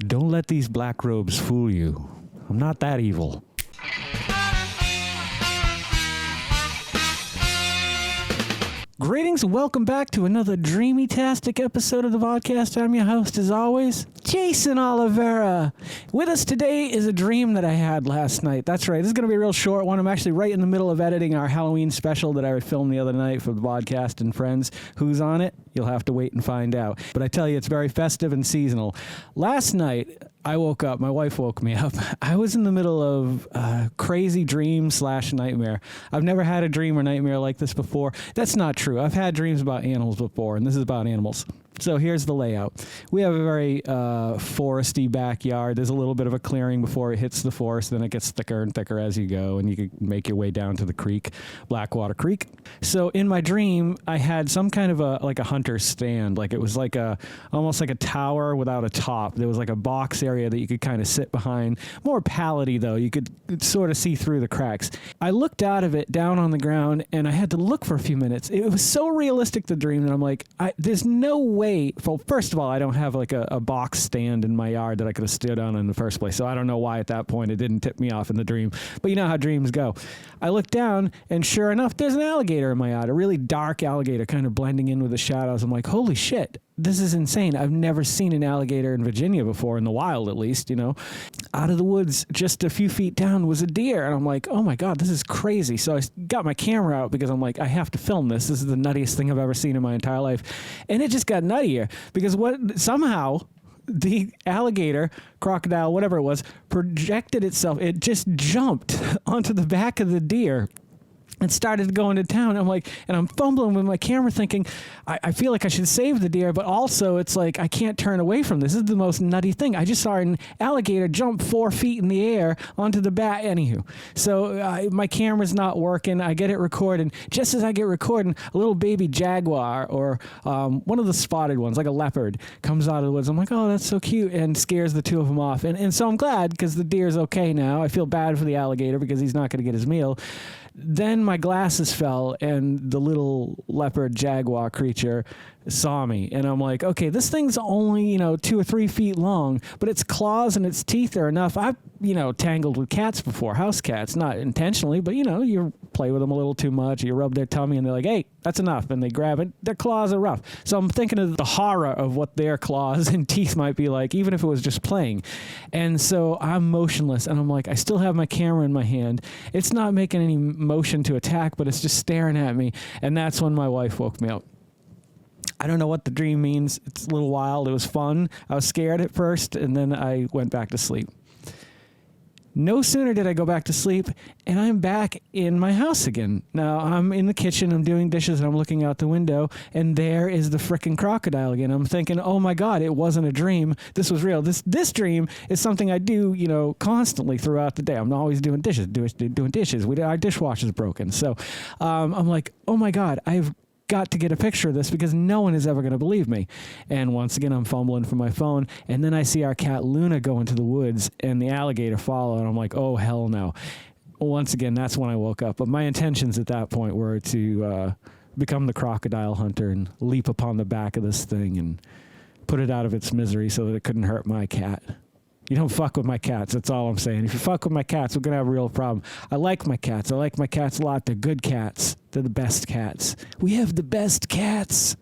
Don't let these black robes fool you. I'm not that evil. Greetings and welcome back to another dreamy-tastic episode of the Vodkast. I'm your host, as always, Jason Oliveira. With us today is a dream that I had last night. That's right, this is going to be a real short one. I'm actually right in the middle of editing our Halloween special that I filmed the other night for the Vodkast and friends. Who's on it? You'll have to wait and find out. But I tell you, it's very festive and seasonal. Last night, I woke up. My wife woke me up. I was in the middle of a crazy dream/nightmare. I've never had a dream or nightmare like this before. That's not true. I've had dreams about animals before, and this is about animals. So here's the layout. We have a very foresty backyard. There's a little bit of a clearing before it hits the forest. Then it gets thicker and thicker as you go, and you can make your way down to the creek, Blackwater Creek. So in my dream, I had some kind of a hunter's stand. Like it was like almost like a tower without a top. There was like a box area that you could kind of sit behind. More pallety though. You could sort of see through the cracks. I looked out of it down on the ground, and I had to look for a few minutes. It was so realistic, the dream, that I'm like, there's no way. Well, first of all, I don't have like a box stand in my yard that I could have stood on in the first place. So I don't know why at that point it didn't tip me off in the dream. But you know how dreams go. I looked down, and sure enough, there's an alligator in my yard, a really dark alligator kind of blending in with the shadows. I'm like, holy shit. This is insane. I've never seen an alligator in Virginia before, in the wild at least, you know. Out of the woods, just a few feet down, was a deer. And I'm like, oh my God, this is crazy. So I got my camera out because I'm like, I have to film this. This is the nuttiest thing I've ever seen in my entire life. And it just got nuttier because somehow the alligator, crocodile, whatever it was, projected itself. It just jumped onto the back of the deer and started going to town. I'm like, and I'm fumbling with my camera thinking, I feel like I should save the deer, but also it's like, I can't turn away from this. This is the most nutty thing. I just saw an alligator jump 4 feet in the air onto the back. Anywho, so my camera's not working. I get it recording. Just as I get recording, a little baby jaguar or one of the spotted ones, like a leopard, comes out of the woods. I'm like, oh, that's so cute, and scares the two of them off. And so I'm glad because the deer's okay now. I feel bad for the alligator because he's not going to get his meal. Then my glasses fell, and the little leopard jaguar creature saw me. And I'm like, okay, this thing's only, 2 or 3 feet long, but its claws and its teeth are enough. I've, tangled with cats before, house cats, not intentionally, but, you play with them a little too much. You rub their tummy, and they're like, hey, that's enough. And they grab it. Their claws are rough. So I'm thinking of the horror of what their claws and teeth might be like, even if it was just playing. And so I'm motionless, and I'm like, I still have my camera in my hand. It's not making any motion to attack, but it's just staring at me. And that's when my wife woke me up. I don't know what the dream means. It's a little wild. It was fun. I was scared at first, and then I went back to sleep. No sooner did I go back to sleep, and I'm back in my house again. Now, I'm in the kitchen, I'm doing dishes, and I'm looking out the window, and there is the frickin' crocodile again. I'm thinking, oh my God, it wasn't a dream. This was real. This dream is something I do, constantly throughout the day. I'm always doing dishes. Our dishwasher's broken. So I'm like, oh my God, I've got to get a picture of this because no one is ever going to believe me. And once again, I'm fumbling for my phone, and then I see our cat Luna go into the woods, and the alligator follow, and I'm like, oh hell no. Once again, that's when I woke up. But my intentions at that point were to become the crocodile hunter and leap upon the back of this thing and put it out of its misery so that it couldn't hurt my cat. You don't fuck with my cats. That's all I'm saying. If you fuck with my cats, we're going to have a real problem. I like my cats. I like my cats a lot. They're good cats. They're the best cats. We have the best cats.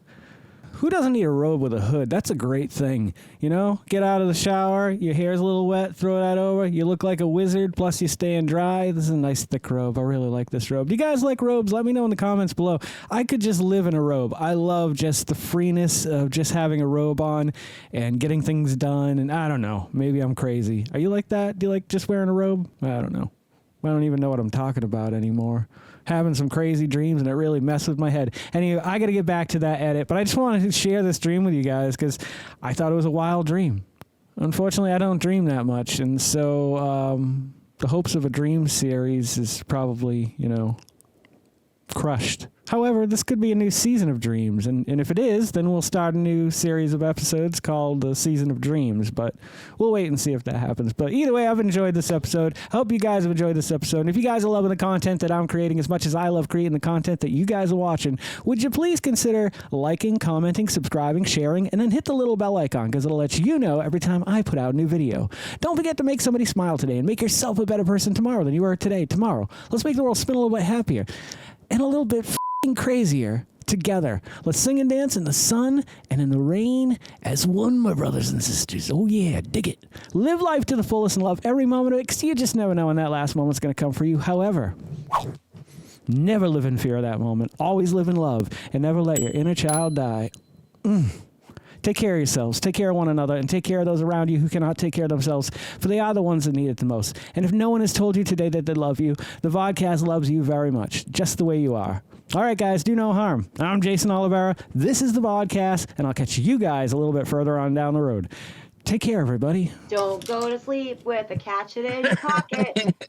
Who doesn't need a robe with a hood? That's a great thing. Get out of the shower, your hair's a little wet, throw that over. You look like a wizard, plus you're staying dry. This is a nice thick robe. I really like this robe. Do you guys like robes? Let me know in the comments below. I could just live in a robe. I love just the freeness of just having a robe on and getting things done. And I don't know. Maybe I'm crazy. Are you like that? Do you like just wearing a robe? I don't know. I don't even know what I'm talking about anymore. Having some crazy dreams, and it really messed with my head. Anyway, I got to get back to that edit, but I just wanted to share this dream with you guys because I thought it was a wild dream. Unfortunately, I don't dream that much, and so the hopes of a dream series is probably, crushed. However, this could be a new season of dreams, and if it is, then we'll start a new series of episodes called the Season of Dreams, but we'll wait and see if that happens. But either way, I've enjoyed this episode. I hope you guys have enjoyed this episode, and if you guys are loving the content that I'm creating as much as I love creating the content that you guys are watching, would you please consider liking, commenting, subscribing, sharing, and then hit the little bell icon, because it'll let you know every time I put out a new video. Don't forget to make somebody smile today, and make yourself a better person tomorrow than you are today. Tomorrow, let's make the world spin a little bit happier, and a little bit crazier together. Let's sing and dance in the sun and in the rain as one, my brothers and sisters. Oh yeah, dig it. Live life to the fullest and love every moment of it, because you just never know when that last moment's going to come for you. However, never live in fear of that moment. Always live in love, and never let your inner child die. Take care of yourselves, take care of one another, and take care of those around you who cannot take care of themselves, for they are the ones that need it the most. And if no one has told you today that they love you, the Vodkast loves you very much, just the way you are. All right, guys, do no harm. I'm Geycen Oliveira. This is the Vodkast, and I'll catch you guys a little bit further on down the road. Take care, everybody. Don't go to sleep with a catch it in your pocket.